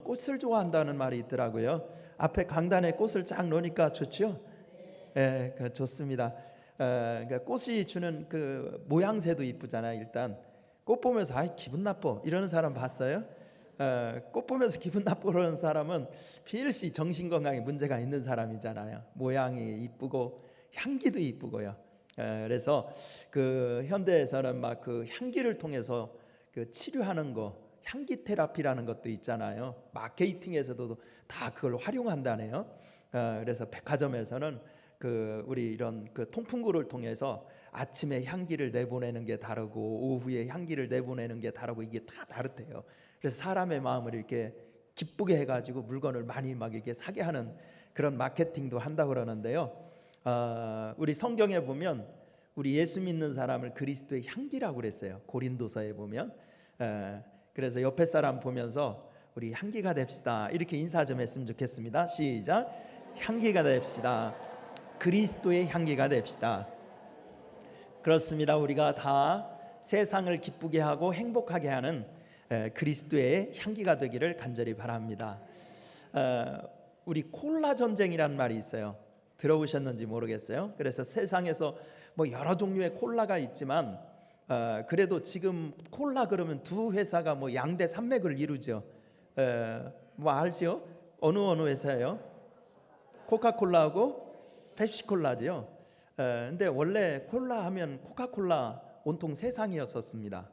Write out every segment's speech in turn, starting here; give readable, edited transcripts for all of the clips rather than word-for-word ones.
꽃을 좋아한다는 말이 있더라고요. 앞에 강단에 꽃을 쫙 놓으니까 좋죠? 예, 좋습니다. 그러니까 꽃이 주는 그 모양새도 이쁘잖아요. 일단 꽃 보면서 아이 기분 나빠 이러는 사람 봤어요? 꽃 보면서 기분 나쁘는 사람은 필시 정신건강에 문제가 있는 사람이잖아요. 모양이 이쁘고 향기도 이쁘고요. 그래서 그 현대에서는 막 그 향기를 통해서 그 치료하는 거, 향기 테라피라는 것도 있잖아요. 마케팅에서도 다 그걸 활용한다네요. 그래서 백화점에서는 그 우리 이런 그 통풍구를 통해서 아침에 향기를 내보내는 게 다르고 오후에 향기를 내보내는 게 다르고 이게 다 다르대요. 그래서 사람의 마음을 이렇게 기쁘게 해가지고 물건을 많이 막 이렇게 사게 하는 그런 마케팅도 한다고 그러는데요. 우리 성경에 보면 우리 예수 믿는 사람을 그리스도의 향기라고 그랬어요. 고린도서에 보면. 그래서 옆에 사람 보면서 우리 향기가 됩시다 이렇게 인사 좀 했으면 좋겠습니다. 시작. 향기가 됩시다. 그리스도의 향기가 됩시다. 그렇습니다. 우리가 다 세상을 기쁘게 하고 행복하게 하는 그리스도의 향기가 되기를 간절히 바랍니다. 우리 콜라 전쟁이라는 말이 있어요. 들어보셨는지 모르겠어요. 그래서 세상에서 뭐 여러 종류의 콜라가 있지만 그래도 지금 콜라 그러면 두 회사가 뭐 양대 산맥을 이루죠. 뭐 알죠? 어느 회사예요? 코카콜라하고 펩시콜라죠. 근데 원래 콜라 하면 코카콜라 온통 세상이었었습니다.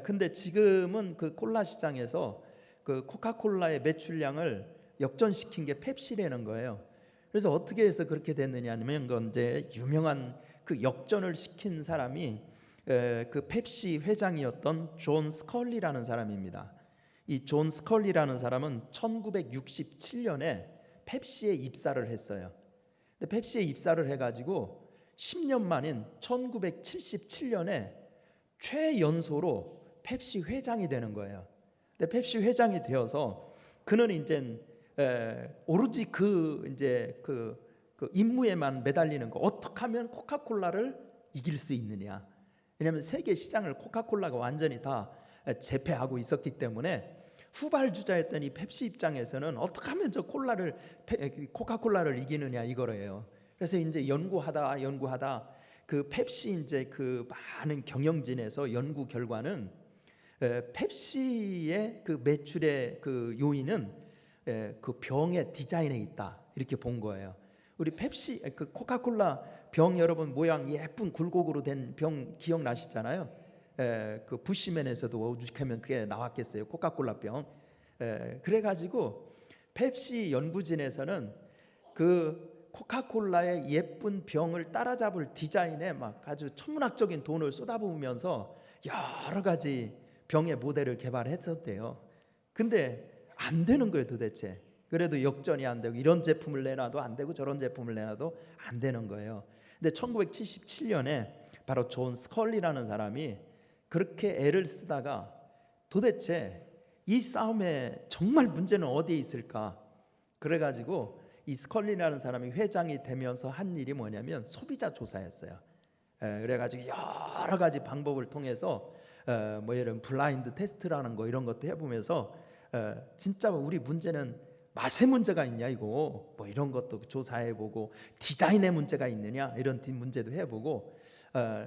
근데 지금은 그 콜라 시장에서 그 코카콜라의 매출량을 역전시킨 게 펩시라는 거예요. 그래서 어떻게 해서 그렇게 됐느냐면 건데 유명한 그 역전을 시킨 사람이 그 펩시 회장이었던 존 스컬리라는 사람입니다. 이 존 스컬리라는 사람은 1967년에 펩시에 입사를 했어요. 근데 펩시에 입사를 해가지고 10년 만인 1977년에 최연소로 펩시 회장이 되는 거예요. 근데 펩시 회장이 되어서 그는 이제 오로지 그 이제 그 임무에만 매달리는 거. 어떻게 하면 코카콜라를 이길 수 있느냐. 왜냐하면 세계 시장을 코카콜라가 완전히 다 제패하고 있었기 때문에 후발주자였던 이 펩시 입장에서는 어떻게 하면 저 코카콜라를 이기느냐 이거래요. 그래서 이제 연구하다 그 펩시 이제 그 많은 경영진에서 연구 결과는 펩시의 그 매출의 그 요인은 그 병의 디자인에 있다 이렇게 본 거예요. 우리 펩시 그 코카콜라 병 여러분 모양 예쁜 굴곡으로 된 병 기억나시잖아요. 그 부시맨에서도 오죽하면 그게 나왔겠어요. 코카콜라 병. 그래가지고 펩시 연구진에서는 그 코카콜라의 예쁜 병을 따라잡을 디자인에 막 아주 천문학적인 돈을 쏟아부으면서 여러 가지 병의 모델을 개발했었대요. 근데 안 되는 거예요 도대체. 그래도 역전이 안 되고 이런 제품을 내놔도 안 되고 저런 제품을 내놔도 안 되는 거예요. 근데 1977년에 바로 존 스컬리라는 사람이 그렇게 애를 쓰다가 도대체 이 싸움에 정말 문제는 어디에 있을까? 그래가지고 이 스컬리라는 사람이 회장이 되면서 한 일이 뭐냐면 소비자 조사였어요. 그래가지고 여러 가지 방법을 통해서 뭐 이런 블라인드 테스트라는 거 이런 것도 해보면서 진짜 우리 문제는 맛의 문제가 있냐 이거 뭐 이런 것도 조사해보고 디자인의 문제가 있느냐 이런 문제도 해보고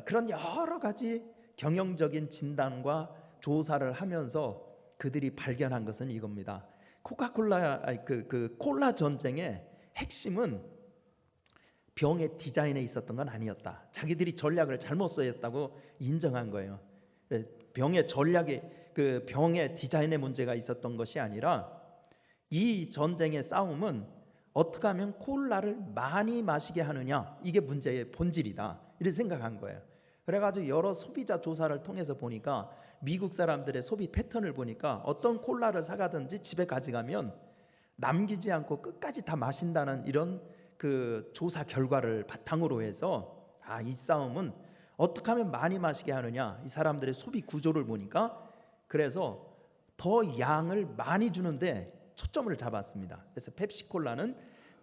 그런 여러 가지 경영적인 진단과 조사를 하면서 그들이 발견한 것은 이겁니다. 그 콜라 전쟁의 핵심은 병의 디자인에 있었던 건 아니었다. 자기들이 전략을 잘못 쓰였다고 인정한 거예요. 병의 전략이 그 병의 디자인에 문제가 있었던 것이 아니라 이 전쟁의 싸움은 어떻게 하면 콜라를 많이 마시게 하느냐 이게 문제의 본질이다 이렇게 생각한 거예요. 그래가지고 여러 소비자 조사를 통해서 보니까 미국 사람들의 소비 패턴을 보니까 어떤 콜라를 사가든지 집에 가져가면 남기지 않고 끝까지 다 마신다는 이런 그 조사 결과를 바탕으로 해서 이 싸움은 어떻게 하면 많이 마시게 하느냐 이 사람들의 소비 구조를 보니까 그래서 더 양을 많이 주는데 초점을 잡았습니다. 그래서 펩시콜라는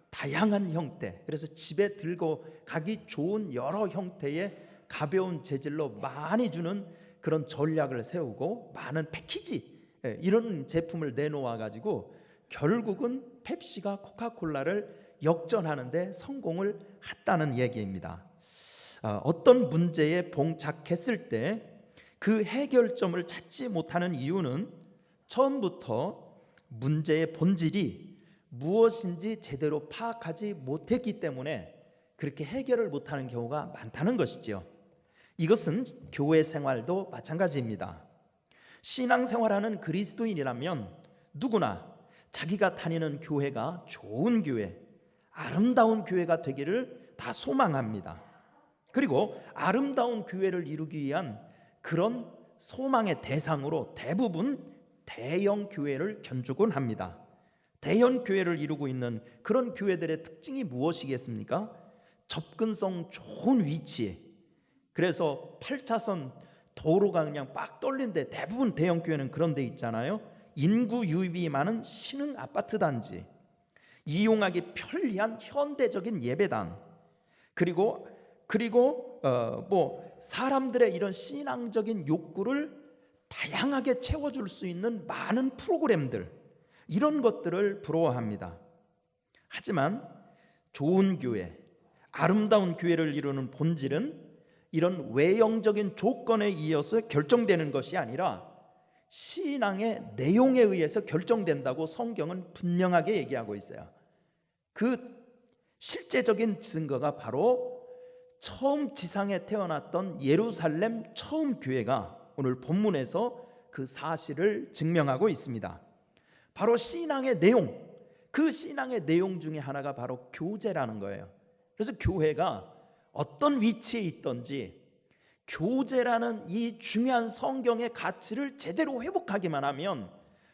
다양한 형태 그래서 집에 들고 가기 좋은 여러 형태의 가벼운 재질로 많이 주는 그런 전략을 세우고 많은 패키지 이런 제품을 내놓아 가지고 결국은 펩시가 코카콜라를 역전하는 데 성공을 했다는 얘기입니다. 어떤 문제에 봉착했을 때 그 해결점을 찾지 못하는 이유는 처음부터 문제의 본질이 무엇인지 제대로 파악하지 못했기 때문에 그렇게 해결을 못하는 경우가 많다는 것이지요. 이것은 교회 생활도 마찬가지입니다. 신앙생활하는 그리스도인이라면 누구나 자기가 다니는 교회가 좋은 교회, 아름다운 교회가 되기를 다 소망합니다. 그리고 아름다운 교회를 이루기 위한 그런 소망의 대상으로 대부분 대형 교회를 견주곤 합니다. 대형 교회를 이루고 있는 그런 교회들의 특징이 무엇이겠습니까? 접근성 좋은 위치에, 그래서 8차선 도로가 그냥 빡 뚫린데 대부분 대형 교회는 그런 데 있잖아요. 인구 유입이 많은 신흥 아파트 단지, 이용하기 편리한 현대적인 예배당, 그리고 사람들의 이런 신앙적인 욕구를 다양하게 채워줄 수 있는 많은 프로그램들, 이런 것들을 부러워합니다. 하지만 좋은 교회, 아름다운 교회를 이루는 본질은 이런 외형적인 조건에 이어서 결정되는 것이 아니라 신앙의 내용에 의해서 결정된다고 성경은 분명하게 얘기하고 있어요. 그 실제적인 증거가 바로 처음 지상에 태어났던 예루살렘 처음 교회가 오늘 본문에서 그 사실을 증명하고 있습니다. 바로 신앙의 내용, 그 신앙의 내용 중에 하나가 바로 교제라는 거예요. 그래서 교회가 어떤 위치에 있든지 교제라는 이 중요한 성경의 가치를 제대로 회복하기만 하면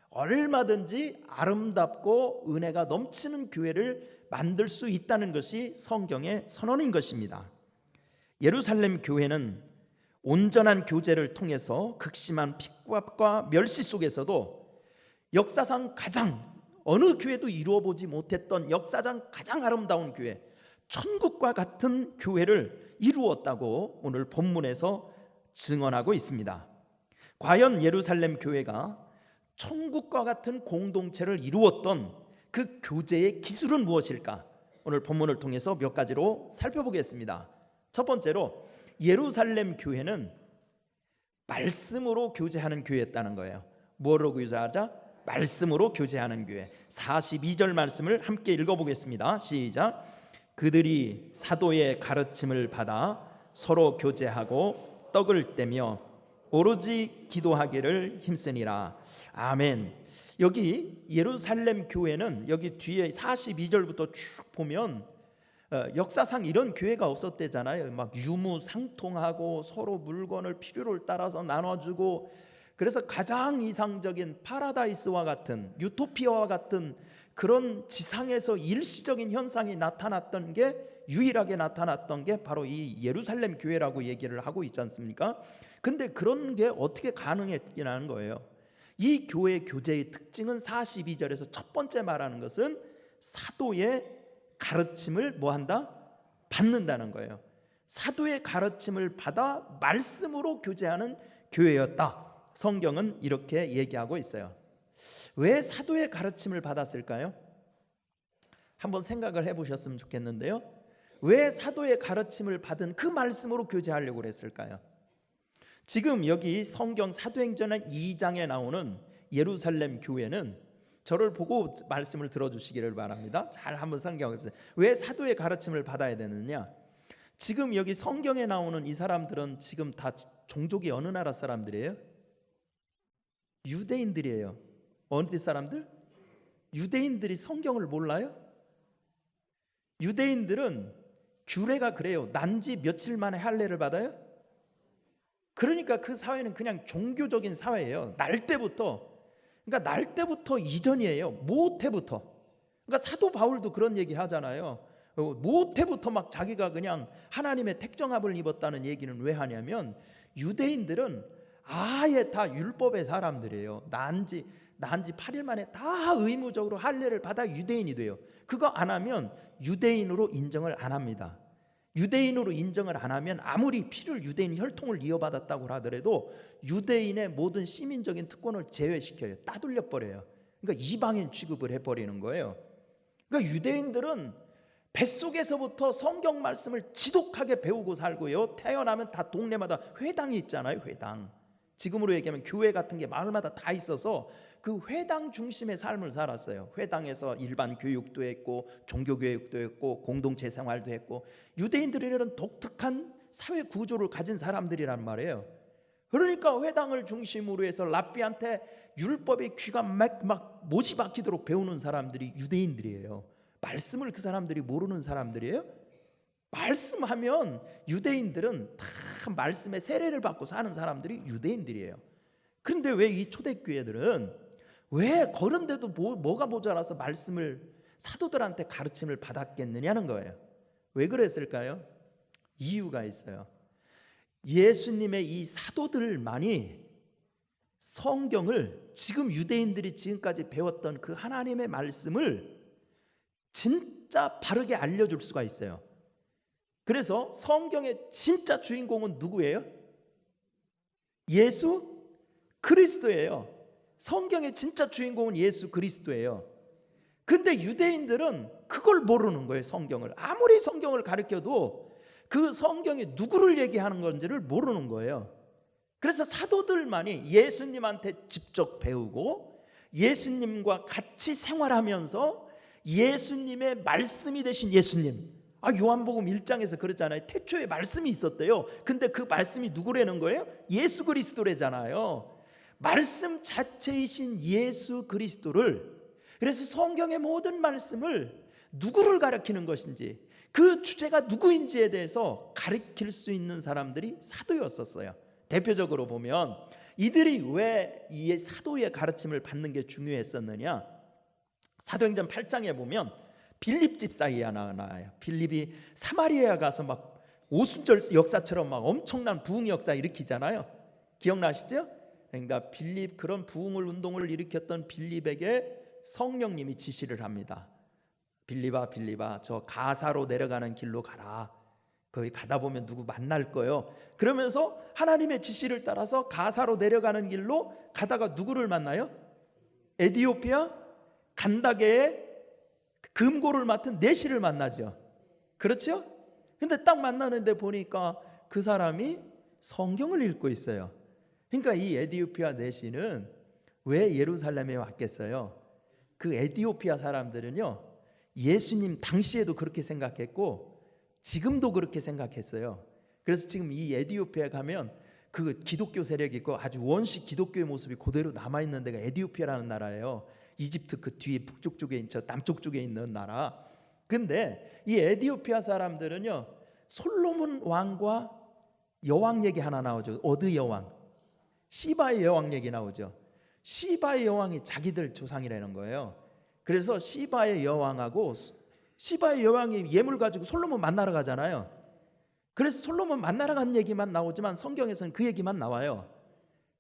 얼마든지 아름답고 은혜가 넘치는 교회를 만들 수 있다는 것이 성경의 선언인 것입니다. 예루살렘 교회는 온전한 교제를 통해서 극심한 핍박과 멸시 속에서도 역사상 가장, 어느 교회도 이루어보지 못했던 역사상 가장 아름다운 교회, 천국과 같은 교회를 이루었다고 오늘 본문에서 증언하고 있습니다. 과연 예루살렘 교회가 천국과 같은 공동체를 이루었던 그 교제의 기술은 무엇일까? 오늘 본문을 통해서 몇 가지로 살펴보겠습니다. 첫 번째로 예루살렘 교회는 말씀으로 교제하는 교회였다는 거예요. 뭐로 교제하자? 말씀으로 교제하는 교회. 42절 말씀을 함께 읽어보겠습니다. 시작. 그들이 사도의 가르침을 받아 서로 교제하고 떡을 떼며 오로지 기도하기를 힘쓰니라. 아멘. 여기 예루살렘 교회는 여기 뒤에 42절부터 쭉 보면 역사상 이런 교회가 없었대잖아요. 막 유무상통하고 서로 물건을 필요를 따라서 나눠주고, 그래서 가장 이상적인 파라다이스와 같은 유토피아와 같은 그런 지상에서 일시적인 현상이 나타났던 게, 유일하게 나타났던 게 바로 이 예루살렘 교회라고 얘기를 하고 있지 않습니까? 근데 그런 게 어떻게 가능했냐는 거예요. 이 교회의 교제의 특징은 42절에서 첫 번째 말하는 것은 사도의 가르침을 뭐한다? 받는다는 거예요. 사도의 가르침을 받아 말씀으로 교제하는 교회였다. 성경은 이렇게 얘기하고 있어요. 왜 사도의 가르침을 받았을까요? 한번 생각을 해보셨으면 좋겠는데요. 왜 사도의 가르침을 받은 그 말씀으로 교제하려고 그랬을까요? 지금 여기 성경 사도행전 2장에 나오는 예루살렘 교회는, 저를 보고 말씀을 들어주시기를 바랍니다. 잘 한번 생각해 보세요. 왜 사도의 가르침을 받아야 되느냐? 지금 여기 성경에 나오는 이 사람들은 지금 다 종족이 어느 나라 사람들이에요? 유대인들이에요. 어느 사람들? 유대인들이 성경을 몰라요? 유대인들은 규례가 그래요. 난지 며칠 만에 할례를 받아요? 그러니까 그 사회는 그냥 종교적인 사회예요. 날 때부터. 그러니까 날 때부터 이전이에요. 모태부터. 그러니까 사도 바울도 그런 얘기 하잖아요. 모태부터 막 자기가 그냥 하나님의 택정함을 입었다는 얘기는 왜 하냐면, 유대인들은 아예 다 율법의 사람들이에요. 난지 8일 만에 다 의무적으로 할례를 받아 유대인이 돼요. 그거 안 하면 유대인으로 인정을 안 합니다. 유대인으로 인정을 안 하면 아무리 피를 유대인 혈통을 이어받았다고 하더라도 유대인의 모든 시민적인 특권을 제외시켜요. 따돌려 버려요. 그러니까 이방인 취급을 해버리는 거예요. 그러니까 유대인들은 뱃속에서부터 성경 말씀을 지독하게 배우고 살고요. 태어나면 다 동네마다 회당이 있잖아요. 회당. 지금으로 얘기하면 교회 같은 게 마을마다 다 있어서 그 회당 중심의 삶을 살았어요. 회당에서 일반 교육도 했고 종교 교육도 했고 공동체 생활도 했고, 유대인들이라는 독특한 사회 구조를 가진 사람들이란 말이에요. 그러니까 회당을 중심으로 해서 랍비한테 율법의 귀가 막 못이 박히도록 배우는 사람들이 유대인들이에요. 말씀을 그 사람들이 모르는 사람들이에요? 말씀하면 유대인들은 다 말씀의 세례를 받고 사는 사람들이 유대인들이에요. 그런데 왜 이 초대교회들은 왜 그런데도 뭐가 모자라서 말씀을 사도들한테 가르침을 받았겠느냐는 거예요. 왜 그랬을까요? 이유가 있어요. 예수님의 이 사도들만이 성경을, 지금 유대인들이 지금까지 배웠던 그 하나님의 말씀을 진짜 바르게 알려줄 수가 있어요. 그래서 성경의 진짜 주인공은 누구예요? 예수 그리스도예요. 성경의 진짜 주인공은 예수 그리스도예요. 근데 유대인들은 그걸 모르는 거예요. 성경을 아무리 성경을 가르쳐도 그 성경이 누구를 얘기하는 건지를 모르는 거예요. 그래서 사도들만이 예수님한테 직접 배우고 예수님과 같이 생활하면서 예수님의 말씀이 되신 예수님, 요한복음 1장에서 그랬잖아요. 태초에 말씀이 있었대요. 근데 그 말씀이 누구라는 거예요? 예수 그리스도래잖아요. 말씀 자체이신 예수 그리스도를, 그래서 성경의 모든 말씀을 누구를 가리키는 것인지, 그 주제가 누구인지에 대해서 가리킬 수 있는 사람들이 사도였었어요. 대표적으로 보면 이들이 왜 이 사도의 가르침을 받는 게 중요했었느냐, 사도행전 8장에 보면 빌립 집사에 하나 나와요. 빌립이 사마리아에 가서 막 오순절 역사처럼 막 엄청난 부흥 역사 일으키잖아요. 기억나시죠? 그러니까 빌립, 그런 부흥을 운동을 일으켰던 빌립에게 성령님이 지시를 합니다. 빌립아 저 가사로 내려가는 길로 가라. 거기 가다 보면 누구 만날 거예요. 그러면서 하나님의 지시를 따라서 가사로 내려가는 길로 가다가 누구를 만나요? 에티오피아 간다게의 금고를 맡은 내시를 만나죠. 그렇죠? 근데 딱 만나는데 보니까 그 사람이 성경을 읽고 있어요. 그러니까 이 에티오피아 내시는 왜 예루살렘에 왔겠어요? 그 에티오피아 사람들은요, 예수님 당시에도 그렇게 생각했고 지금도 그렇게 생각했어요. 그래서 지금 이 에티오피아에 가면 그 기독교 세력이 있고 아주 원식 기독교의 모습이 그대로 남아있는 데가 에티오피아라는 나라예요. 이집트 그 뒤에 북쪽 쪽에, 저 남쪽 쪽에 있는 나라. 근데 이 에티오피아 사람들은요, 솔로몬 왕과 여왕 얘기 하나 나오죠. 어드 여왕, 시바의 여왕 얘기 나오죠. 시바의 여왕이 자기들 조상이라는 거예요. 그래서 시바의 여왕하고, 시바의 여왕이 예물 가지고 솔로몬 만나러 가잖아요. 그래서 솔로몬 만나러 간 얘기만 나오지만 성경에서는 그 얘기만 나와요.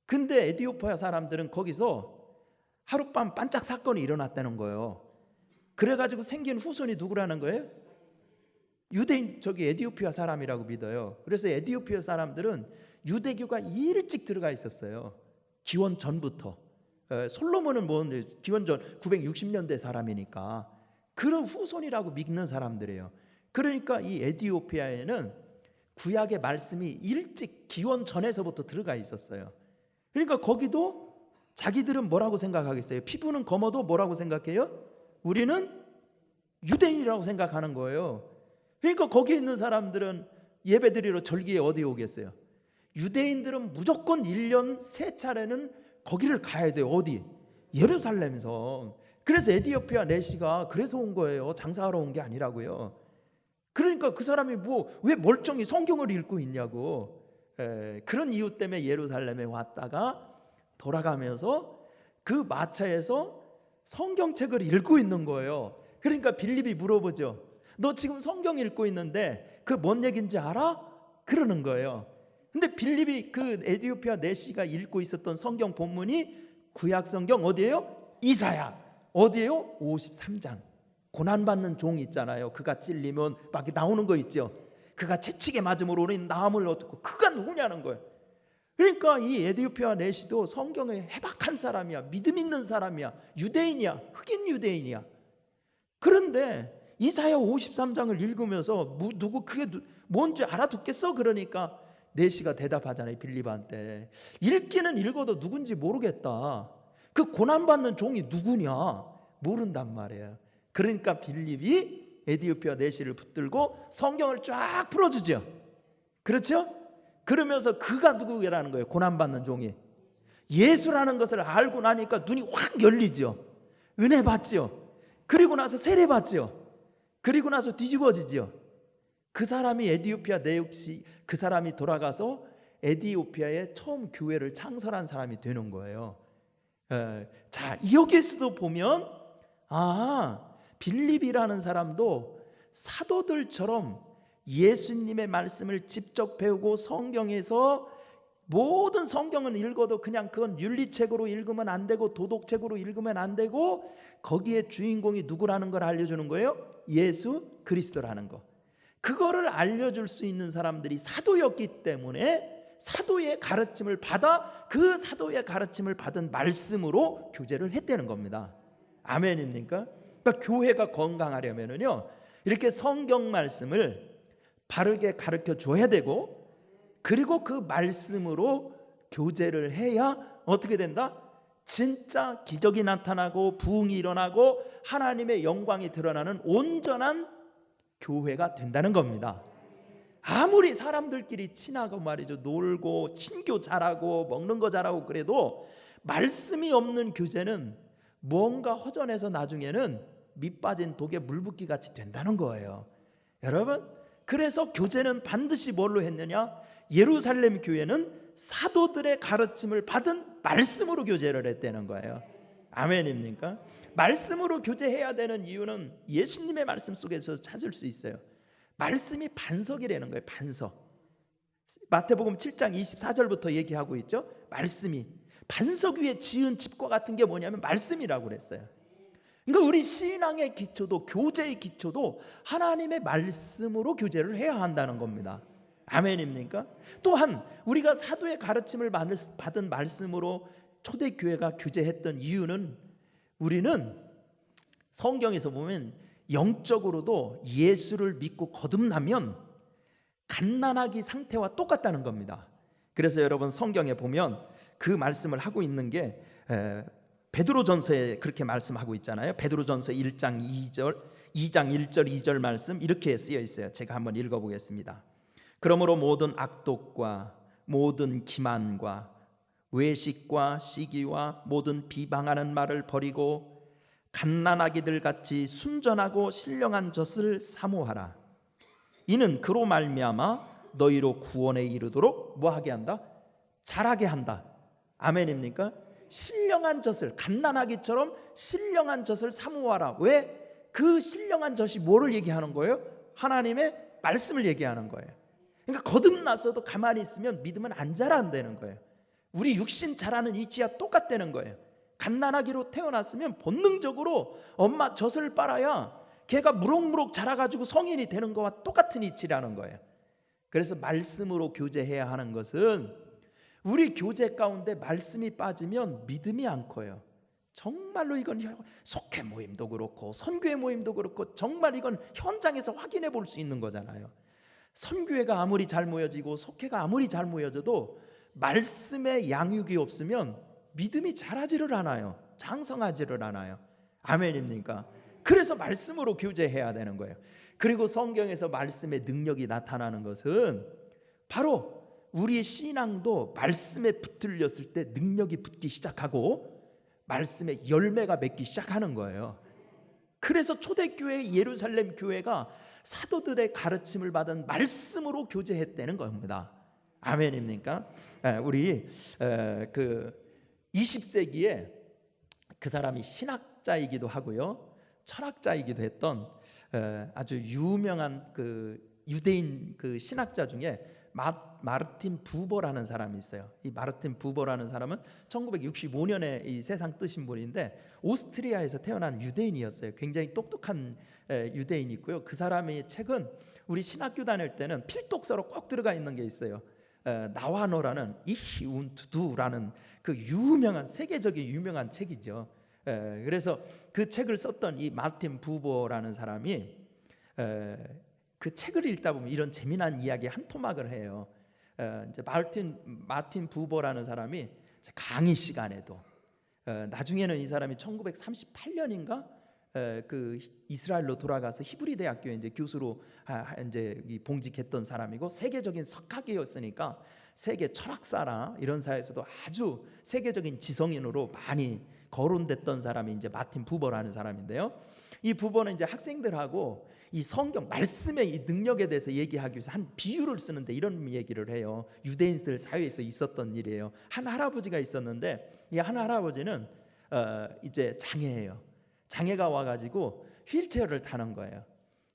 근데 에티오피아 사람들은 거기서 하룻밤 반짝 사건이 일어났다는 거예요. 그래가지고 생긴 후손이 누구라는 거예요? 유대인, 저기 에티오피아 사람이라고 믿어요. 그래서 에티오피아 사람들은 유대교가 일찍 들어가 있었어요. 기원 전부터. 솔로몬은 뭐 기원 전 960년대 사람이니까 그런 후손이라고 믿는 사람들이에요. 그러니까 이 에티오피아에는 구약의 말씀이 일찍 기원 전에서부터 들어가 있었어요. 그러니까 거기도 자기들은 뭐라고 생각하겠어요? 피부는 검어도 뭐라고 생각해요? 우리는 유대인이라고 생각하는 거예요. 그러니까 거기에 있는 사람들은 예배드리러 절기에 어디 오겠어요? 유대인들은 무조건 1년 3차례는 거기를 가야 돼요. 어디? 예루살렘에서. 그래서 에티오피아 내시가 그래서 온 거예요. 장사하러 온 게 아니라고요. 그러니까 그 사람이 왜 멀쩡히 성경을 읽고 있냐고. 그런 이유 때문에 예루살렘에 왔다가 돌아가면서 그 마차에서 성경책을 읽고 있는 거예요. 그러니까 빌립이 물어보죠. 너 지금 성경 읽고 있는데 그 뭔 얘기인지 알아? 그러는 거예요. 근데 빌립이 그 에티오피아 내시가 읽고 있었던 성경 본문이 구약 성경 어디예요? 이사야. 어디예요? 53장. 고난받는 종 있잖아요. 그가 찔리면 막 나오는 거 있죠. 그가 채찍에 맞음으로 우리 나음을 얻고, 그가 누구냐는 거예요. 그러니까 이 에디오피아 내시도 성경에 해박한 사람이야. 믿음 있는 사람이야. 유대인이야. 흑인 유대인이야. 그런데 이사야 53장을 읽으면서 그게 뭔지 알아듣겠어? 그러니까 내시가 대답하잖아요. 빌립한테. 읽기는 읽어도 누군지 모르겠다. 그 고난받는 종이 누구냐? 모른단 말이에요. 그러니까 빌립이 에디오피아 내시를 붙들고 성경을 쫙 풀어주죠. 그렇죠? 그러면서 그가 누구라는 거예요. 고난받는 종이 예수라는 것을 알고 나니까 눈이 확 열리죠. 은혜 받죠. 그리고 나서 세례 받죠. 그리고 나서 뒤집어지죠. 그 사람이 에디오피아 내시, 그 사람이 돌아가서 에디오피아에 처음 교회를 창설한 사람이 되는 거예요. 자, 여기에서도 보면 빌립이라는 사람도 사도들처럼 예수님의 말씀을 직접 배우고 성경에서 모든 성경은 읽어도 그냥 그건 윤리책으로 읽으면 안 되고 도덕책으로 읽으면 안 되고 거기에 주인공이 누구라는 걸 알려주는 거예요. 예수 그리스도라는 거. 그거를 알려줄 수 있는 사람들이 사도였기 때문에 사도의 가르침을 받아 그 사도의 가르침을 받은 말씀으로 교제를 했다는 겁니다. 아멘입니까? 그러니까 교회가 건강하려면요 이렇게 성경 말씀을 바르게 가르쳐 줘야 되고 그리고 그 말씀으로 교제를 해야 어떻게 된다? 진짜 기적이 나타나고 부흥이 일어나고 하나님의 영광이 드러나는 온전한 교회가 된다는 겁니다. 아무리 사람들끼리 친하고 말이죠 놀고 친교 잘하고 먹는 거 잘하고 그래도 말씀이 없는 교제는 뭔가 허전해서 나중에는 밑 빠진 독에 물 붓기 같이 된다는 거예요. 여러분, 그래서 교제는 반드시 뭘로 했느냐? 예루살렘 교회는 사도들의 가르침을 받은 말씀으로 교제를 했다는 거예요. 아멘입니까? 말씀으로 교제해야 되는 이유는 예수님의 말씀 속에서 찾을 수 있어요. 말씀이 반석이라는 거예요. 반석. 마태복음 7장 24절부터 얘기하고 있죠. 말씀이 반석 위에 지은 집과 같은 게 뭐냐면 말씀이라고 그랬어요. 그러니까 우리 신앙의 기초도 교제의 기초도 하나님의 말씀으로 교제를 해야 한다는 겁니다. 아멘입니까? 또한 우리가 사도의 가르침을 받은 말씀으로 초대교회가 교제했던 이유는 우리는 성경에서 보면 영적으로도 예수를 믿고 거듭나면 갓난아기 상태와 똑같다는 겁니다. 그래서 여러분 성경에 보면 그 말씀을 하고 있는 게 베드로전서에 그렇게 말씀하고 있잖아요. 베드로전서 1장 2절 1절 2절 말씀 이렇게 쓰여 있어요. 제가 한번 읽어보겠습니다. 그러므로 모든 악독과 모든 기만과 외식과 시기와 모든 비방하는 말을 버리고 갓난아기들 같이 순전하고 신령한 젖을 사모하라. 이는 그로 말미암아 너희로 구원에 이르도록 뭐하게 한다? 자라게 한다. 아멘입니까? 신령한 젖을, 갓난아기처럼 신령한 젖을 사모하라. 왜? 그 신령한 젖이 뭐를 얘기하는 거예요? 하나님의 말씀을 얘기하는 거예요. 그러니까 거듭나서도 가만히 있으면 믿음은 안 자란다는 거예요. 우리 육신 자라는 이치와 똑같다는 거예요. 갓난아기로 태어났으면 본능적으로 엄마 젖을 빨아야 걔가 무럭무럭 자라가지고 성인이 되는 거와 똑같은 이치라는 거예요. 그래서 말씀으로 교제해야 하는 것은 우리 교제 가운데 말씀이 빠지면 믿음이 안 커요. 정말로 이건 속회 모임도 그렇고 선교회 모임도 그렇고 정말 이건 현장에서 확인해 볼 수 있는 거잖아요. 선교회가 아무리 잘 모여지고 속회가 아무리 잘 모여져도 말씀의 양육이 없으면 믿음이 자라지를 않아요. 장성하지를 않아요. 아멘입니까? 그래서 말씀으로 교제해야 되는 거예요. 그리고 성경에서 말씀의 능력이 나타나는 것은 바로 우리의 신앙도 말씀에 붙들렸을 때 능력이 붙기 시작하고 말씀의 열매가 맺기 시작하는 거예요. 그래서 초대교회 예루살렘 교회가 사도들의 가르침을 받은 말씀으로 교제했다는 겁니다. 아멘입니까? 우리 그 20세기에 그 사람이 신학자이기도 하고요 철학자이기도 했던 아주 유명한 그 유대인 그 신학자 중에 마르틴 부버라는 사람이 있어요. 이 마르틴 부버라는 사람은 1965년에 이 세상 뜨신 분인데 오스트리아에서 태어난 유대인이었어요. 굉장히 똑똑한 유대인이 있고요. 그 사람의 책은 우리 신학교 다닐 때는 필독서로 꼭 들어가 있는 게 있어요. 나와노라는 이히운투두라는 그 유명한 세계적인 유명한 책이죠. 그래서 그 책을 썼던 이 마틴 부버라는 사람이 그 책을 읽다 보면 이런 재미난 이야기 한 토막을 해요. 이제 마틴 부버라는 사람이 강의 시간에도 나중에는 이 사람이 1938년인가 그 이스라엘로 돌아가서 히브리 대학교에 이제 교수로 이제 봉직했던 사람이고 세계적인 석학이었으니까 세계 철학사나 이런 사회에서도 아주 세계적인 지성인으로 많이 거론됐던 사람이 이제 마틴 부버라는 사람인데요. 이 부버는 이제 학생들하고 이 성경 말씀의 이 능력에 대해서 얘기하기 위해서 한 비유를 쓰는데 이런 얘기를 해요. 유대인들 사회에서 있었던 일이에요. 한 할아버지가 있었는데 이 한 할아버지는 이제 장애예요. 장애가 와가지고 휠체어를 타는 거예요.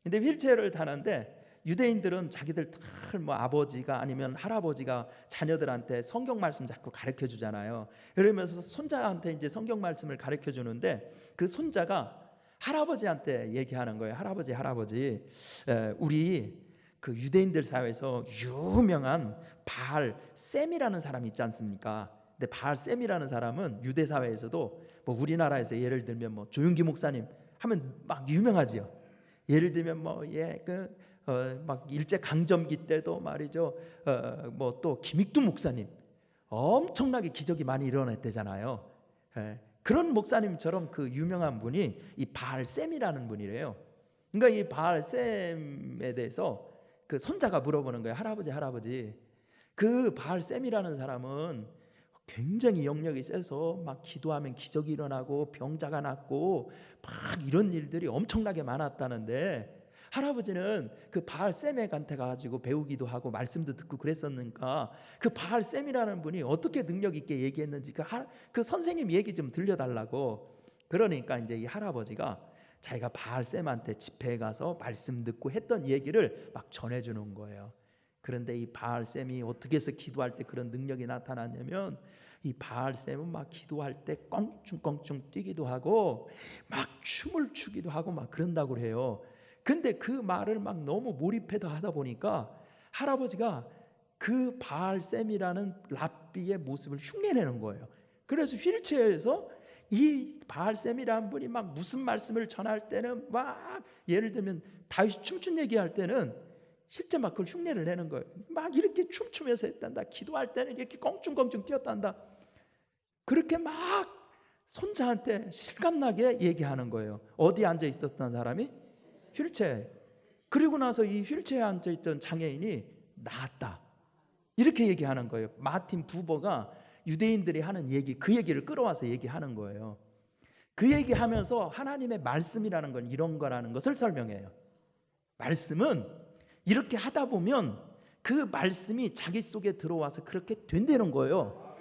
근데 휠체어를 타는데 유대인들은 자기들 뭐 아버지가 아니면 할아버지가 자녀들한테 성경 말씀 자꾸 가르쳐 주잖아요. 그러면서 손자한테 이제 성경 말씀을 가르쳐 주는데 그 손자가 할아버지한테 얘기하는 거예요. 할아버지, 우리 그 유대인들 사회에서 유명한 바알 셈이라는 사람이 있지 않습니까? 근데 바알 셈이라는 사람은 유대 사회에서도 뭐 우리나라에서 예를 들면 뭐 조윤기 목사님 하면 막 유명하지요. 예를 들면 뭐 막 일제 강점기 때도 말이죠. 뭐 또 김익두 목사님 엄청나게 기적이 많이 일어났대잖아요. 그런 목사님처럼 그 유명한 분이 이 바알 셈이라는 분이래요. 그러니까 이 바알 셈에 대해서 그 손자가 물어보는 거예요. 할아버지, 그 바알 셈이라는 사람은 굉장히 영역이 세서 막 기도하면 기적이 일어나고 병자가 낫고 막 이런 일들이 엄청나게 많았다는데 할아버지는 그 바알 셈한테 가가지고 배우기도 하고 말씀도 듣고 그랬었는가 그 바알 셈이라는 분이 어떻게 능력 있게 얘기했는지 그 선생님 얘기 좀 들려달라고. 그러니까 이제 이 할아버지가 자기가 바알 셈한테 집회에 가서 말씀 듣고 했던 얘기를 막 전해주는 거예요. 그런데 이 바알 셈이 어떻게 해서 기도할 때 그런 능력이 나타났냐면 이 바알 셈은 막 기도할 때 껑충껑충 뛰기도 하고 막 춤을 추기도 하고 막 그런다고 해요. 근데 그 말을 막 너무 몰입해서 하다 보니까 할아버지가 그 바알 셈이라는 랍비의 모습을 흉내내는 거예요. 그래서 휠체어에서 이 바알 셈이라는 분이 막 무슨 말씀을 전할 때는 막 예를 들면 다윗이 춤춘 얘기할 때는 실제 막 그걸 흉내를 내는 거예요. 막 이렇게 춤추면서 했단다. 기도할 때는 이렇게 껑충껑충 뛰었단다. 그렇게 막 손자한테 실감나게 얘기하는 거예요. 어디에 앉아 있었던 사람이? 휠체어에. 그리고 나서 이 휠체어에 앉아 있던 장애인이 나았다. 이렇게 얘기하는 거예요. 마틴 부버가 유대인들이 하는 얘기, 그 얘기를 끌어와서 얘기하는 거예요. 그 얘기하면서 하나님의 말씀이라는 건 이런 거라는 것을 설명해요. 말씀은 이렇게 하다 보면 그 말씀이 자기 속에 들어와서 그렇게 된다는 거예요.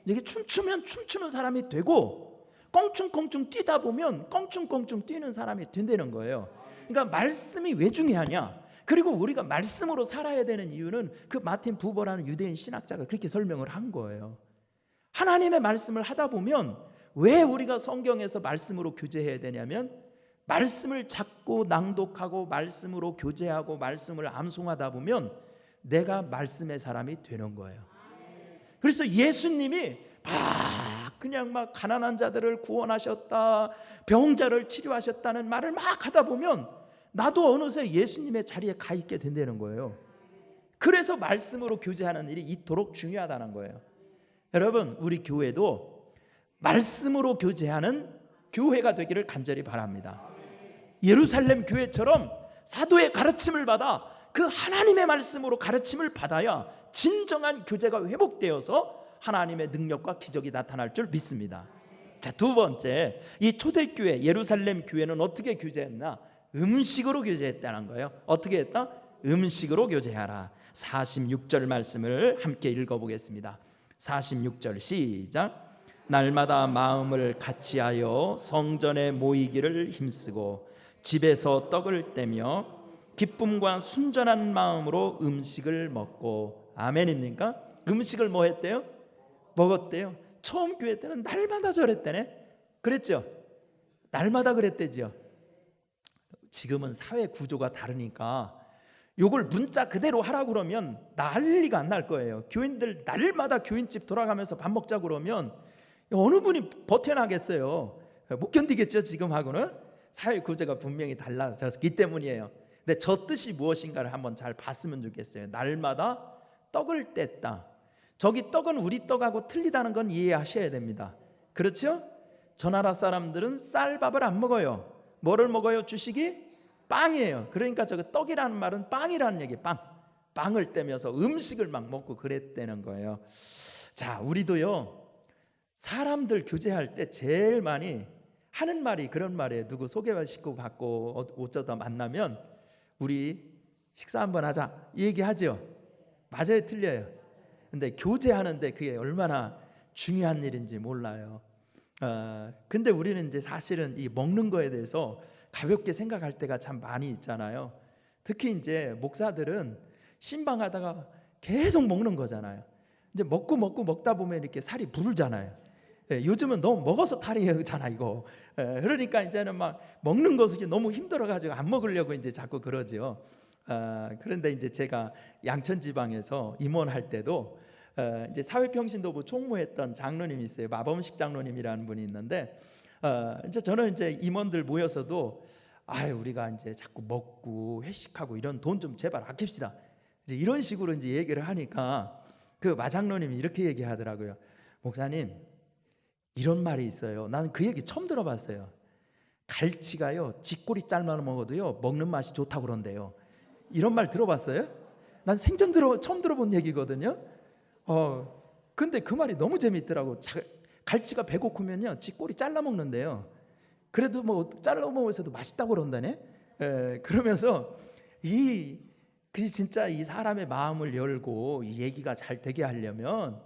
이게 춤추면 춤추는 사람이 되고 껑충껑충 뛰다 보면 껑충껑충 뛰는 사람이 된다는 거예요. 그러니까 말씀이 왜 중요하냐? 그리고 우리가 말씀으로 살아야 되는 이유는 그 마틴 부버라는 유대인 신학자가 그렇게 설명을 한 거예요. 하나님의 말씀을 하다 보면 왜 우리가 성경에서 말씀으로 교제해야 되냐면 말씀을 찾고 낭독하고 말씀으로 교제하고 말씀을 암송하다 보면 내가 말씀의 사람이 되는 거예요. 그래서 예수님이 그냥 막 가난한 자들을 구원하셨다, 병자를 치료하셨다는 말을 막 하다 보면 나도 어느새 예수님의 자리에 가 있게 된다는 거예요. 그래서 말씀으로 교제하는 일이 이토록 중요하다는 거예요. 여러분, 우리 교회도 말씀으로 교제하는 교회가 되기를 간절히 바랍니다. 예루살렘 교회처럼 사도의 가르침을 받아 그 하나님의 말씀으로 가르침을 받아야 진정한 교제가 회복되어서 하나님의 능력과 기적이 나타날 줄 믿습니다. 자, 두 번째, 이 초대교회 예루살렘 교회는 어떻게 교제했나? 음식으로 교제했다는 거예요. 어떻게 했다? 음식으로 교제하라. 46절 말씀을 함께 읽어보겠습니다. 46절 시작. 날마다 마음을 같이하여 성전에 모이기를 힘쓰고 집에서 떡을 떼며 기쁨과 순전한 마음으로 음식을 먹고. 아멘입니까? 음식을 뭐 했대요? 먹었대요. 처음 교회 때는 날마다 저랬대네. 그랬죠? 날마다 그랬대죠. 지금은 사회 구조가 다르니까 요걸 문자 그대로 하라고 그러면 난리가 안 날 거예요. 교인들 날마다 교인집 돌아가면서 밥 먹자고 그러면 어느 분이 버텨나겠어요? 못 견디겠죠. 지금하고는 사회 구조가 분명히 달라졌기 때문이에요. 근데 저 뜻이 무엇인가를 한번 잘 봤으면 좋겠어요. 날마다 떡을 뗐다. 저기 떡은 우리 떡하고 틀리다는 건 이해하셔야 됩니다. 그렇죠? 저 나라 사람들은 쌀밥을 안 먹어요. 뭐를 먹어요? 주식이? 빵이에요. 그러니까 저거 떡이라는 말은 빵이라는 얘기. 빵을 떼면서 음식을 막 먹고 그랬다는 거예요. 자, 우리도요, 사람들 교제할 때 제일 많이 하는 말이 그런 말이에요. 누구 소개시켜 받고 어쩌다 만나면 우리 식사 한번 하자, 이 얘기하죠. 맞아요, 틀려요? 근데 교제하는데 그게 얼마나 중요한 일인지 몰라요. 근데 우리는 이제 사실은 이 먹는 거에 대해서 가볍게 생각할 때가 참 많이 있잖아요. 특히 이제 목사들은 신방하다가 계속 먹는 거잖아요. 이제 먹다 보면 이렇게 살이 부르잖아요. 요즘은 너무 먹어서 탈이잖아 이거. 그러니까 이제는 막 먹는 것이 너무 힘들어가지고 안 먹으려고 이제 자꾸 그러죠. 그런데 이제 제가 양천지방에서 임원할 때도 이제 사회평신도부 총무했던 장로님이 있어요. 마범식 장로님이라는 분이 있는데 이제 저는 이제 임원들 모여서도 우리가 이제 자꾸 먹고 회식하고 이런 돈 좀 제발 아낍시다. 이제 이런 식으로 이제 얘기를 하니까 그 마장로님이 이렇게 얘기하더라고요. 목사님, 이런 말이 있어요. 나는 그 얘기 처음 들어봤어요. 갈치가요, 쥐꼬리 잘라 먹어도요 먹는 맛이 좋다고 그런대요. 이런 말 들어봤어요? 난 처음 들어본 얘기거든요. 근데 그 말이 너무 재밌더라고. 갈치가 배고프면요 쥐꼬리 잘라 먹는데요. 그래도 뭐 잘라 먹어서도 맛있다고 그런다네. 그러면서 진짜 이 사람의 마음을 열고 이 얘기가 잘 되게 하려면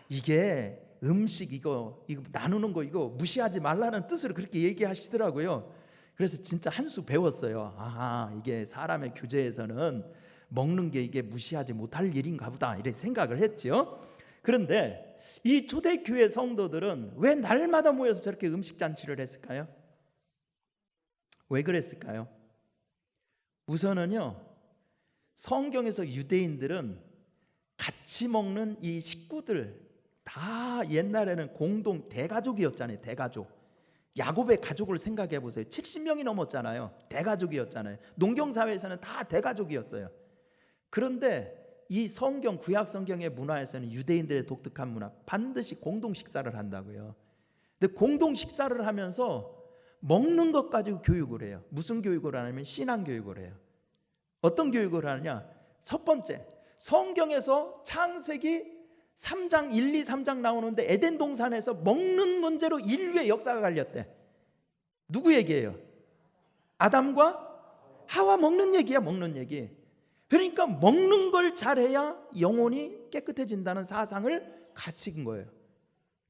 이게 음식 이거 나누는 거 이거 무시하지 말라는 뜻으로 그렇게 얘기하시더라고요. 그래서 진짜 한 수 배웠어요. 이게 사람의 교제에서는 먹는 게 이게 무시하지 못할 일인가 보다 이렇게 생각을 했죠. 그런데 이 초대교회 성도들은 왜 날마다 모여서 저렇게 음식 잔치를 했을까요? 왜 그랬을까요? 우선은요, 성경에서 유대인들은 같이 먹는 이 식구들 다 옛날에는 공동 대가족이었잖아요. 대가족. 야곱의 가족을 생각해 보세요. 70명이 넘었잖아요. 대가족이었잖아요. 농경사회에서는 다 대가족이었어요. 그런데 이 성경, 구약 성경의 문화에서는 유대인들의 독특한 문화, 반드시 공동 식사를 한다고요. 근데 공동 식사를 하면서 먹는 것 가지고 교육을 해요. 무슨 교육을 하냐면 신앙 교육을 해요. 어떤 교육을 하느냐? 첫 번째, 성경에서 창세기 3장 1, 2, 3장 나오는데 에덴 동산에서 먹는 문제로 인류의 역사가 갈렸대. 누구 얘기예요? 아담과 하와 먹는 얘기야. 먹는 얘기. 그러니까 먹는 걸 잘해야 영혼이 깨끗해진다는 사상을 가르친 거예요.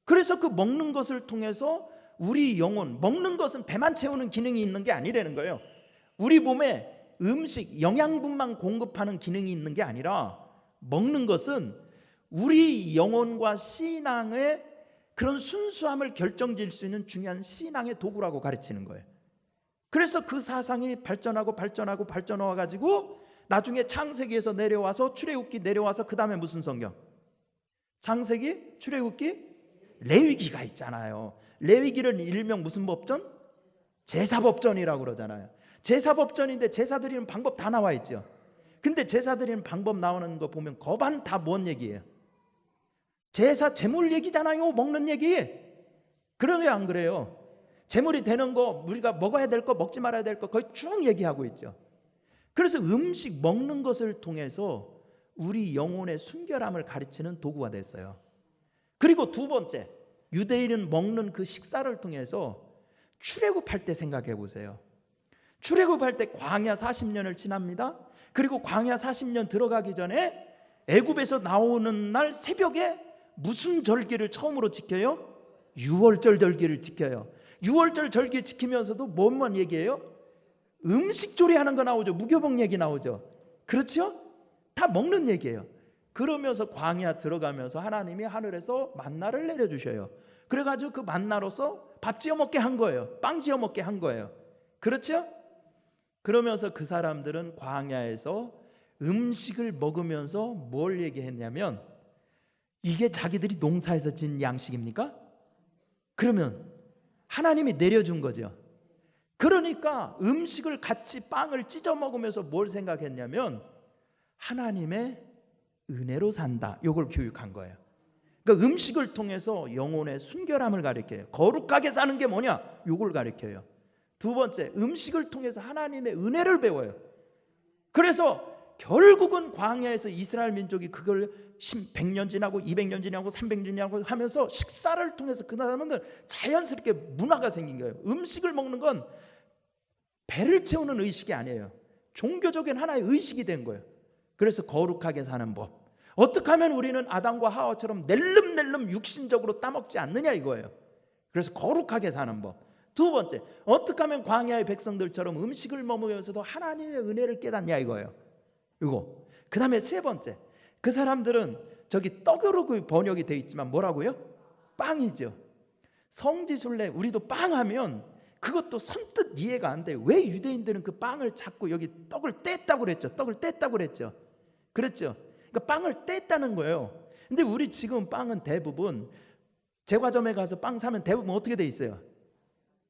그래서 그 먹는 것을 통해서 우리 영혼, 먹는 것은 배만 채우는 기능이 있는 게 아니라는 거예요. 우리 몸에 음식, 영양분만 공급하는 기능이 있는 게 아니라 먹는 것은 우리 영혼과 신앙의 그런 순수함을 결정질 수 있는 중요한 신앙의 도구라고 가르치는 거예요. 그래서 그 사상이 발전하고 발전해와가지고 나중에 창세기에서 내려와서 출애굽기 내려와서 그 다음에 무슨 성경? 창세기, 출애굽기, 레위기가 있잖아요. 레위기를 일명 무슨 법전? 제사법전이라고 그러잖아요. 제사법전인데 제사 드리는 방법 다 나와 있죠. 근데 제사 드리는 방법 나오는 거 보면 거반 다 뭔 얘기예요? 제사 제물 얘기잖아요. 먹는 얘기. 그러게 안 그래요? 제물이 되는 거, 우리가 먹어야 될 거, 먹지 말아야 될 거 거의 쭉 얘기하고 있죠. 그래서 음식 먹는 것을 통해서 우리 영혼의 순결함을 가르치는 도구가 됐어요. 그리고 두 번째, 유대인은 먹는 그 식사를 통해서 출애굽할 때 생각해 보세요. 출애굽할 때 광야 40년을 지납니다. 그리고 광야 40년 들어가기 전에 애굽에서 나오는 날 새벽에 무슨 절기를 처음으로 지켜요? 유월절 절기를 지켜요. 유월절 절기 지키면서도 뭐만 얘기해요? 음식 조리하는 거 나오죠. 무교복 얘기 나오죠. 그렇죠? 다 먹는 얘기예요. 그러면서 광야 들어가면서 하나님이 하늘에서 만나를 내려주셔요. 그래가지고 그 만나로서 밥 지어 먹게 한 거예요. 빵 지어 먹게 한 거예요. 그렇죠? 그러면서 그 사람들은 광야에서 음식을 먹으면서 뭘 얘기했냐면, 이게 자기들이 농사에서 진 양식입니까? 그러면 하나님이 내려준 거죠. 그러니까 음식을 같이 빵을 찢어 먹으면서 뭘 생각했냐면, 하나님의 은혜로 산다, 이걸 교육한 거예요. 그러니까 음식을 통해서 영혼의 순결함을 가르쳐요. 거룩하게 사는 게 뭐냐, 이걸 가르쳐요. 두 번째, 음식을 통해서 하나님의 은혜를 배워요. 그래서 결국은 광야에서 이스라엘 민족이 그걸 100년 지나고 200년 지나고 300년 지나고 하면서 식사를 통해서 그 사람은 자연스럽게 문화가 생긴 거예요. 음식을 먹는 건 배를 채우는 의식이 아니에요. 종교적인 하나의 의식이 된 거예요. 그래서 거룩하게 사는 법, 어떻게 하면 우리는 아담과 하와처럼 낼름낼름 육신적으로 따먹지 않느냐 이거예요. 그래서 거룩하게 사는 법. 두 번째, 어떻게 하면 광야의 백성들처럼 음식을 먹으면서도 하나님의 은혜를 깨닫냐 이거예요. 이거. 그 다음에 세 번째, 그 사람들은 저기 떡으로 번역이 돼 있지만 뭐라고요? 빵이죠. 성지순례, 우리도 빵 하면 그것도 선뜻 이해가 안 돼요. 왜 유대인들은 그 빵을 자꾸 여기 떡을 뗐다고 그랬죠? 떡을 뗐다고 그랬죠? 그랬죠? 그러니까 빵을 뗐다는 거예요. 근데 우리 지금 빵은 대부분 제과점에 가서 빵 사면 대부분 어떻게 돼 있어요?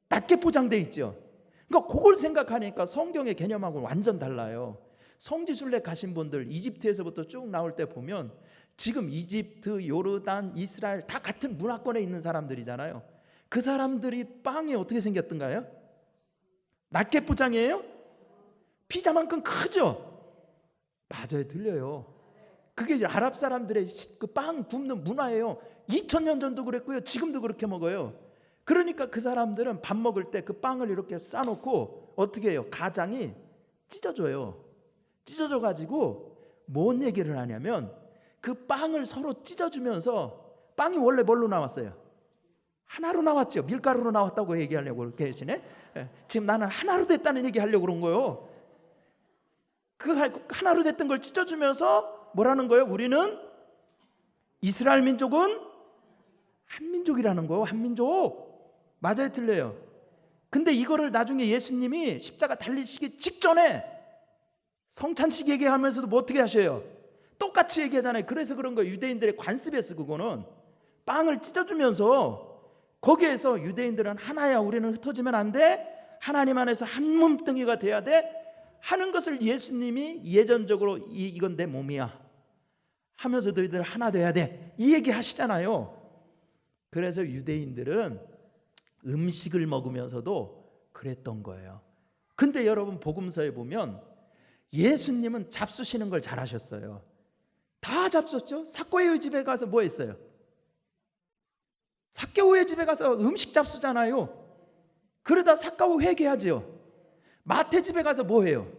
낮게 포장돼 있죠. 그러니까 그걸 생각하니까 성경의 개념하고는 완전 달라요. 성지순례 가신 분들 이집트에서부터 쭉 나올 때 보면 지금 이집트, 요르단, 이스라엘 다 같은 문화권에 있는 사람들이잖아요. 그 사람들이 빵이 어떻게 생겼던가요? 낮게 포장이에요? 피자만큼 크죠? 맞아요, 들려요. 그게 아랍 사람들의 그 빵 굽는 문화예요. 2000년 전도 그랬고요, 지금도 그렇게 먹어요. 그러니까 그 사람들은 밥 먹을 때 그 빵을 이렇게 싸놓고 어떻게 해요? 가장이 찢어줘요. 찢어져 가지고 뭔 얘기를 하냐면, 그 빵을 서로 찢어주면서, 빵이 원래 뭘로 나왔어요? 하나로 나왔죠. 밀가루로 나왔다고 얘기하려고 그렇게 하시네. 지금 나는 하나로 됐다는 얘기 하려고 그런 거예요. 그 하나로 됐던 걸 찢어주면서 뭐라는 거예요? 우리는, 이스라엘 민족은 한민족이라는 거예요. 한민족. 맞아요, 틀려요? 근데 이거를 나중에 예수님이 십자가 달리시기 직전에 성찬식 얘기하면서도 뭐 어떻게 하셔요? 똑같이 얘기하잖아요. 그래서 그런 거예요. 유대인들의 관습이었어. 그거는 빵을 찢어주면서 거기에서 유대인들은 하나야, 우리는 흩어지면 안 돼, 하나님 안에서 한 몸뚱이가 돼야 돼 하는 것을 예수님이 예전적으로 이건 내 몸이야 하면서 너희들 하나 돼야 돼, 이 얘기 하시잖아요. 그래서 유대인들은 음식을 먹으면서도 그랬던 거예요. 근데 여러분, 복음서에 보면 예수님은 잡수시는 걸 잘하셨어요. 다 잡수셨죠? 삭개오의 집에 가서 뭐 했어요? 삭개오의 집에 가서 음식 잡수잖아요. 그러다 삭개오 회개하죠. 마태 집에 가서 뭐 해요?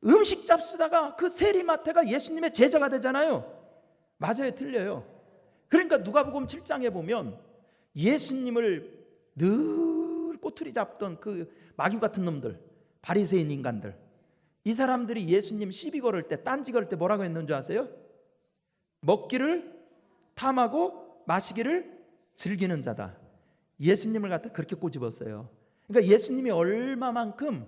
음식 잡수다가 그 세리마태가 예수님의 제자가 되잖아요. 맞아요, 틀려요? 그러니까 누가복음 7장에 보면 예수님을 늘 꼬투리 잡던 그 마귀 같은 놈들, 바리새인 인간들, 이 사람들이 예수님 시비 걸을 때, 딴지 걸을 때 뭐라고 했는 줄 아세요? 먹기를 탐하고 마시기를 즐기는 자다. 예수님을 갖다 그렇게 꼬집었어요. 그러니까 예수님이 얼마만큼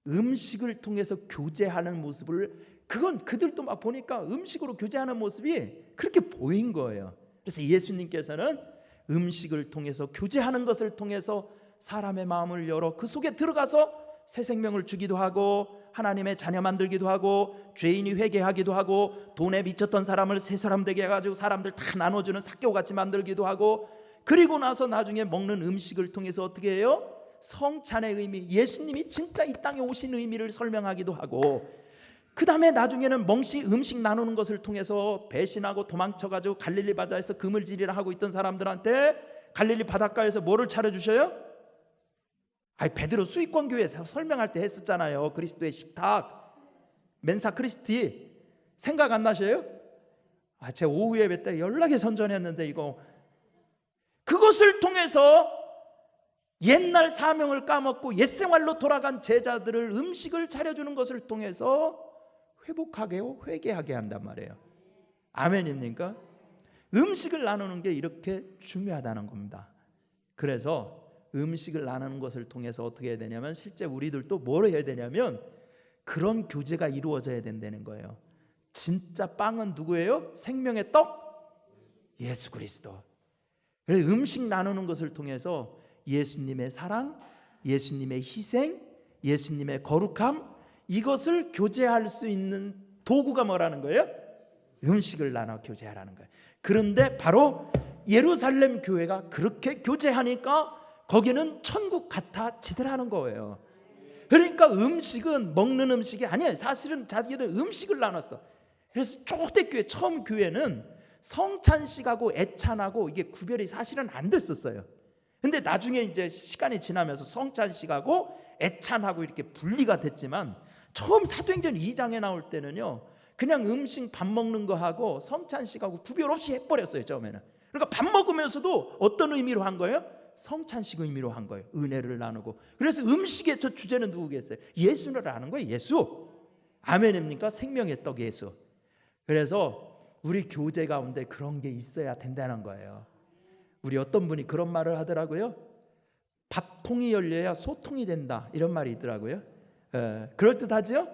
음식을 통해서 교제하는 모습을, 그건 그들도 막 보니까 음식으로 교제하는 모습이 그렇게 보인 거예요. 그래서 예수님께서는 음식을 통해서, 교제하는 것을 통해서 사람의 마음을 열어 그 속에 들어가서 새 생명을 주기도 하고, 하나님의 자녀 만들기도 하고, 죄인이 회개하기도 하고, 돈에 미쳤던 사람을 새 사람 되게 해가지고 사람들 다 나눠주는 삭개오같이 만들기도 하고, 그리고 나서 나중에 먹는 음식을 통해서 어떻게 해요? 성찬의 의미, 예수님이 진짜 이 땅에 오신 의미를 설명하기도 하고, 그 다음에 나중에는 음식 나누는 것을 통해서 배신하고 도망쳐가지고 갈릴리 바다에서 그물질이라 하고 있던 사람들한테 갈릴리 바닷가에서 뭐를 차려주셔요? 베드로 수익권 교회에서 설명할 때 했었잖아요. 그리스도의 식탁, 멘사 크리스티. 생각 안 나셔요? 제 오후 예배 때 연락에 선전했는데 이거, 그것을 통해서 옛날 사명을 까먹고 옛생활로 돌아간 제자들을 음식을 차려주는 것을 통해서 회복하게, 회개하게 한단 말이에요. 아멘입니까? 음식을 나누는 게 이렇게 중요하다는 겁니다. 그래서 음식을 나누는 것을 통해서 어떻게 해야 되냐면, 실제 우리들도 뭘 해야 되냐면, 그런 교제가 이루어져야 된다는 거예요. 진짜 빵은 누구예요? 생명의 떡? 예수 그리스도. 그래서 음식 나누는 것을 통해서 예수님의 사랑, 예수님의 희생, 예수님의 거룩함, 이것을 교제할 수 있는 도구가 뭐라는 거예요? 음식을 나눠 교제하라는 거예요. 그런데 바로 예루살렘 교회가 그렇게 교제하니까 거기는 천국 같아지더라는 거예요. 그러니까 음식은 먹는 음식이 아니에요. 사실은 자기는 음식을 나눴어. 그래서 초대교회 처음 교회는 성찬식하고 애찬하고 이게 구별이 사실은 안 됐었어요. 근데 나중에 이제 시간이 지나면서 성찬식하고 애찬하고 이렇게 분리가 됐지만, 처음 사도행전 2장에 나올 때는요, 그냥 음식 밥 먹는 거 하고 성찬식하고 구별 없이 해버렸어요 처음에는. 그러니까 밥 먹으면서도 어떤 의미로 한 거예요? 성찬식 의미로 한 거예요. 은혜를 나누고. 그래서 음식의 저 주제는 누구겠어요? 예수를 아는 거예요. 예수. 아멘입니까? 생명의 떡 예수. 그래서 우리 교제 가운데 그런 게 있어야 된다는 거예요. 우리 어떤 분이 그런 말을 하더라고요. 밥통이 열려야 소통이 된다, 이런 말이 있더라고요. 그럴듯하죠?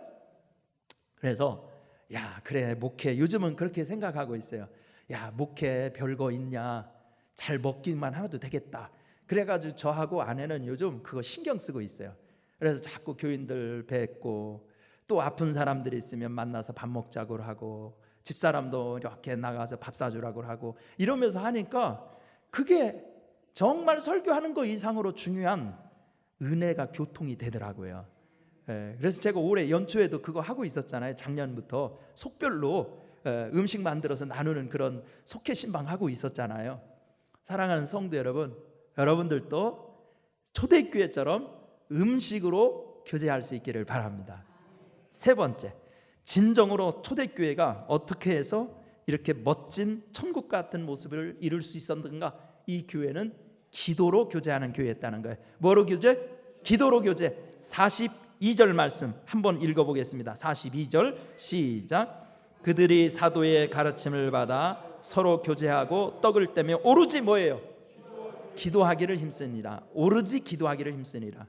그래서 야, 그래, 목회 요즘은 그렇게 생각하고 있어요. 야, 목회 별거 있냐, 잘 먹기만 하도 되겠다. 그래가지고 저하고 아내는 요즘 그거 신경 쓰고 있어요. 그래서 자꾸 교인들 뵙고, 또 아픈 사람들이 있으면 만나서 밥 먹자고 하고, 집사람도 이렇게 나가서 밥 사주라고 하고, 이러면서 하니까 그게 정말 설교하는 거 이상으로 중요한 은혜가 교통이 되더라고요. 그래서 제가 올해 연초에도 그거 하고 있었잖아요. 작년부터 속별로 음식 만들어서 나누는 그런 속회 신방 하고 있었잖아요. 사랑하는 성도 여러분, 여러분들도 초대교회처럼 음식으로 교제할 수 있기를 바랍니다. 세 번째, 진정으로 초대교회가 어떻게 해서 이렇게 멋진 천국 같은 모습을 이룰 수 있었는가? 이 교회는 기도로 교제하는 교회였다는 거예요. 뭐로 교제? 기도로 교제. 42절 말씀 한번 읽어보겠습니다. 42절 시작. 그들이 사도의 가르침을 받아 서로 교제하고 떡을 떼며 오로지 뭐예요? 기도하기를 힘쓰니라. 오로지 기도하기를 힘쓰니라.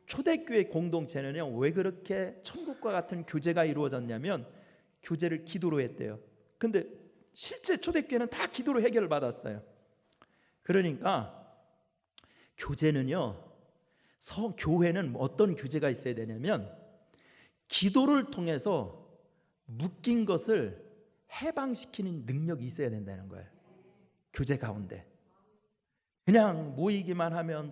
초대교회 공동체는요, 왜 그렇게 천국과 같은 교제가 이루어졌냐면 교제를 기도로 했대요. 근데 실제 초대교회는 다 기도로 해결을 받았어요. 그러니까 교제는요, 교회는 어떤 교제가 있어야 되냐면 기도를 통해서 묶인 것을 해방시키는 능력이 있어야 된다는 거예요. 교제 가운데 그냥 모이기만 하면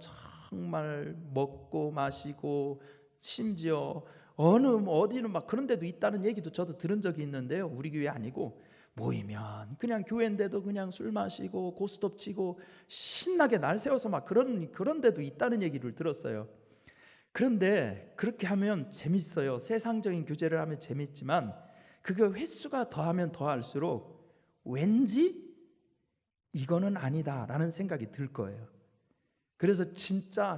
정말 먹고 마시고, 심지어 어디는 막 그런 데도 있다는 얘기도 저도 들은 적이 있는데요, 우리 교회 아니고 모이면 그냥 교회인데도 그냥 술 마시고 고스톱 치고 신나게 날 세워서 막 그런 데도 있다는 얘기를 들었어요. 그런데 그렇게 하면 재밌어요. 세상적인 교제를 하면 재밌지만 그게 횟수가 더하면 더할수록 왠지 이거는 아니다라는 생각이 들 거예요. 그래서 진짜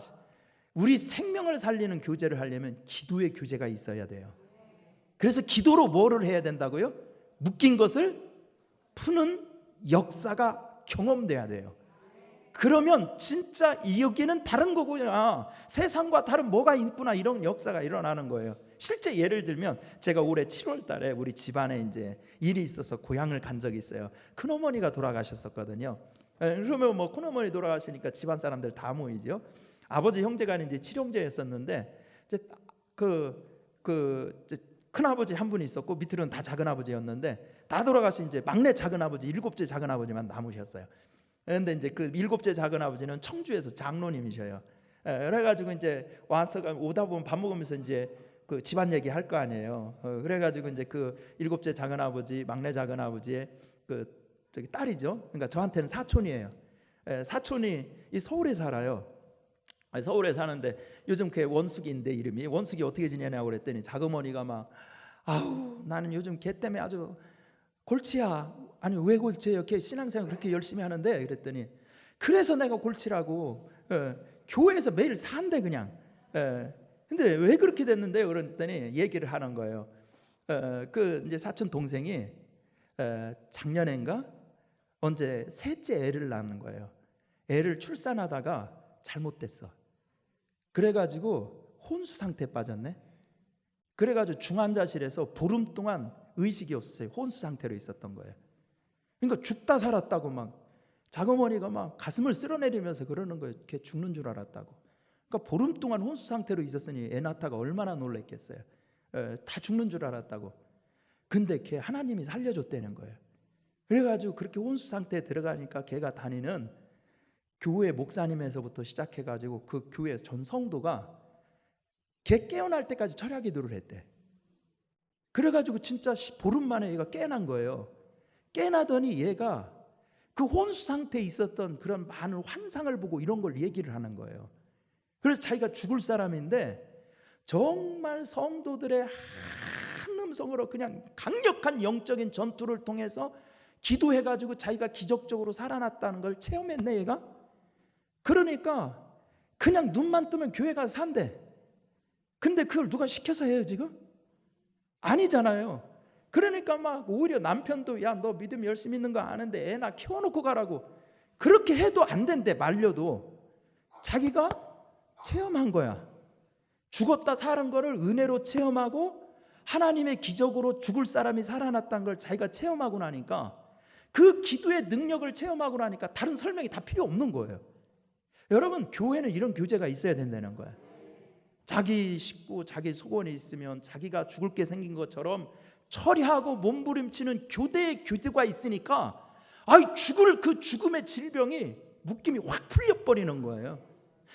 우리 생명을 살리는 교제를 하려면 기도의 교제가 있어야 돼요. 그래서 기도로 뭐를 해야 된다고요? 묶인 것을 푸는 역사가 경험돼야 돼요. 그러면 진짜 여기는 다른 거구나, 세상과 다른 뭐가 있구나, 이런 역사가 일어나는 거예요. 실제 예를 들면 제가 올해 7월 달에 우리 집안에 이제 일이 있어서 고향을 간 적이 있어요. 큰어머니가 돌아가셨었거든요. 그러면 뭐 큰어머니 돌아가시니까 집안 사람들 다 모이죠. 아버지 형제가 이제 7형제였었는데 이제 이제 큰아버지 한 분이 있었고 밑으로는 다 작은아버지였는데, 다 돌아가신 이제 막내 작은아버지 7째 작은아버지만 남으셨어요. 그런데 이제 그 7째 작은아버지는 청주에서 장로님이셔요. 그래가지고 이제 와서 오다 보면 밥 먹으면서 이제 그 집안 얘기 할 거 아니에요. 그래가지고 이제 그 7째 작은아버지, 막내 작은아버지의 그 저기 딸이죠. 그러니까 저한테는 사촌이에요. 사촌이 이 서울에 살아요. 서울에 사는데 요즘 걔 원숙이인데, 이름이 원숙이 어떻게 지내냐고 그랬더니 자그머니가 막 아우 나는 요즘 걔 때문에 아주 골치야. 아니 왜 골치예요? 걔 신앙생활 그렇게 열심히 하는데. 그랬더니 그래서 내가 골치라고. 교회에서 매일 산대 그냥. 근데 왜 그렇게 됐는데요? 그랬더니 얘기를 하는 거예요. 그 이제 사촌 동생이 작년엔가 언제 셋째 애를 낳는 거예요. 애를 출산하다가 잘못됐어. 그래가지고 혼수 상태에 빠졌네. 그래가지고 중환자실에서 보름 동안 의식이 없었어요. 혼수 상태로 있었던 거예요. 그러니까 죽다 살았다고 막 자그머니가 막 가슴을 쓸어내리면서 그러는 거예요. 걔 죽는 줄 알았다고. 그러니까 보름 동안 혼수 상태로 있었으니 에나타가 얼마나 놀랐겠어요. 다 죽는 줄 알았다고. 근데 걔 하나님이 살려줬다는 거예요. 그래가지고 그렇게 혼수 상태에 들어가니까 걔가 다니는 교회 목사님에서부터 시작해가지고 그 교회 전 성도가 걔 깨어날 때까지 철야 기도를 했대. 그래가지고 진짜 보름 만에 얘가 깨어난 거예요. 깨어나더니 얘가 그 혼수 상태에 있었던 그런 많은 환상을 보고 이런 걸 얘기를 하는 거예요. 그래서 자기가 죽을 사람인데 정말 성도들의 한 음성으로 그냥 강력한 영적인 전투를 통해서 기도해가지고 자기가 기적적으로 살아났다는 걸 체험했네 얘가. 그러니까 그냥 눈만 뜨면 교회 가서 산대. 근데 그걸 누가 시켜서 해요 지금? 아니잖아요. 그러니까 막 오히려 남편도 야 너 믿음 열심히 있는 거 아는데 애 나 키워놓고 가라고 그렇게 해도 안 된대. 말려도 자기가 체험한 거야. 죽었다 사는 거를 은혜로 체험하고 하나님의 기적으로 죽을 사람이 살아났다는 걸 자기가 체험하고 나니까 그 기도의 능력을 체험하고 나니까 다른 설명이 다 필요 없는 거예요. 여러분 교회는 이런 교제가 있어야 된다는 거야. 자기 식구 자기 소원이 있으면 자기가 죽을 게 생긴 것처럼 처리하고 몸부림치는 교대의 교도가 있으니까 죽을 그 죽음의 질병이 묶임이 확 풀려버리는 거예요.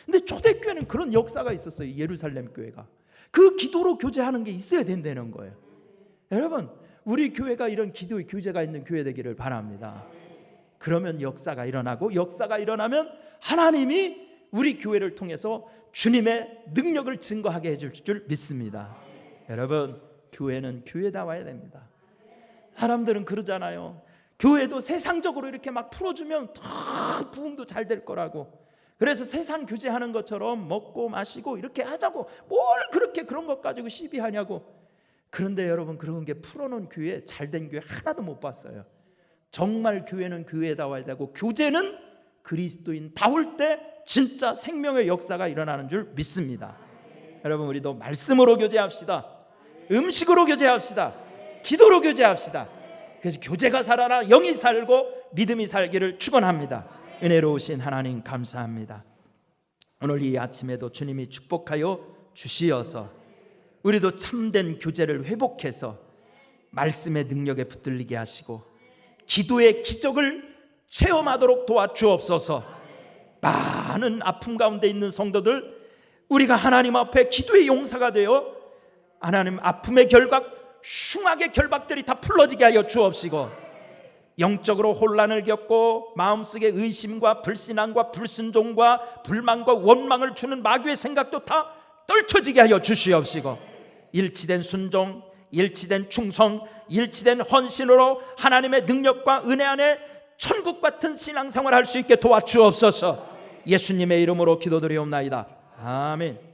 근데 초대교회는 그런 역사가 있었어요. 예루살렘 교회가 그 기도로 교제하는 게 있어야 된다는 거예요. 여러분 우리 교회가 이런 기도의 교제가 있는 교회 되기를 바랍니다. 그러면 역사가 일어나고 역사가 일어나면 하나님이 우리 교회를 통해서 주님의 능력을 증거하게 해줄 줄 믿습니다. 여러분 교회는 교회다워야 됩니다. 사람들은 그러잖아요. 교회도 세상적으로 이렇게 막 풀어주면 더 부흥도 잘 될 거라고. 그래서 세상 교제하는 것처럼 먹고 마시고 이렇게 하자고 뭘 그렇게 그런 것 가지고 시비하냐고. 그런데 여러분 그런 게 풀어놓은 교회 잘된 교회 하나도 못 봤어요. 정말 교회는 교회다워야 되고 교제는 그리스도인 다울 때 진짜 생명의 역사가 일어나는 줄 믿습니다. 여러분 우리도 말씀으로 교제합시다. 음식으로 교제합시다. 기도로 교제합시다. 그래서 교제가 살아나 영이 살고 믿음이 살기를 축원합니다. 은혜로우신 하나님 감사합니다. 오늘 이 아침에도 주님이 축복하여 주시어서 우리도 참된 교제를 회복해서 말씀의 능력에 붙들리게 하시고 기도의 기적을 체험하도록 도와주옵소서. 많은 아픔 가운데 있는 성도들 우리가 하나님 앞에 기도의 용사가 되어 하나님 아픔의 결박 흉악의 결박들이 다 풀어지게 하여 주옵시고 영적으로 혼란을 겪고 마음속에 의심과 불신앙과 불순종과 불만과 원망을 주는 마귀의 생각도 다 떨쳐지게 하여 주시옵시고 일치된 순종, 일치된 충성, 일치된 헌신으로 하나님의 능력과 은혜 안에 천국 같은 신앙생활을 할 수 있게 도와주옵소서. 예수님의 이름으로 기도드리옵나이다. 아멘.